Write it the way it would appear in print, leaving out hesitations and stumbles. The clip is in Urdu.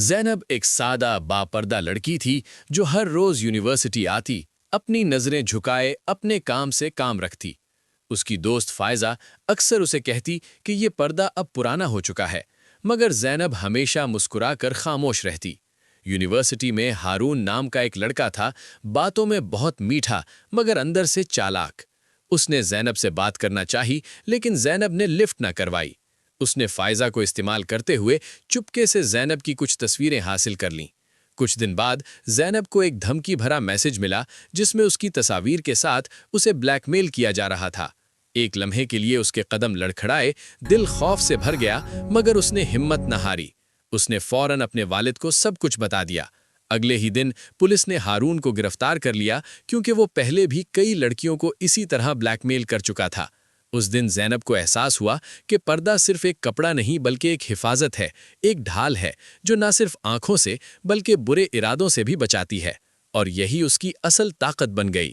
زینب ایک سادہ باپردہ لڑکی تھی جو ہر روز یونیورسٹی آتی، اپنی نظریں جھکائے اپنے کام سے کام رکھتی۔ اس کی دوست فائزہ اکثر اسے کہتی کہ یہ پردہ اب پرانا ہو چکا ہے، مگر زینب ہمیشہ مسکرا کر خاموش رہتی۔ یونیورسٹی میں ہارون نام کا ایک لڑکا تھا، باتوں میں بہت میٹھا مگر اندر سے چالاک۔ اس نے زینب سے بات کرنا چاہی لیکن زینب نے لفٹ نہ کروائی۔ اس نے فائزہ کو استعمال کرتے ہوئے چپکے سے زینب کی کچھ تصویریں حاصل کر لیں۔ کچھ دن بعد زینب کو ایک دھمکی بھرا میسج ملا جس میں اس کی تصاویر کے ساتھ اسے بلیک میل کیا جا رہا تھا۔ ایک لمحے کے لیے اس کے قدم لڑکھڑائے، دل خوف سے بھر گیا، مگر اس نے ہمت نہ ہاری۔ اس نے فوراً اپنے والد کو سب کچھ بتا دیا۔ اگلے ہی دن پولیس نے ہارون کو گرفتار کر لیا کیونکہ وہ پہلے بھی کئی لڑکیوں کو اسی طرح بلیک میل کر چکا تھا۔ اس دن زینب کو احساس ہوا کہ پردہ صرف ایک کپڑا نہیں بلکہ ایک حفاظت ہے، ایک ڈھال ہے جو نہ صرف آنکھوں سے بلکہ برے ارادوں سے بھی بچاتی ہے، اور یہی اس کی اصل طاقت بن گئی۔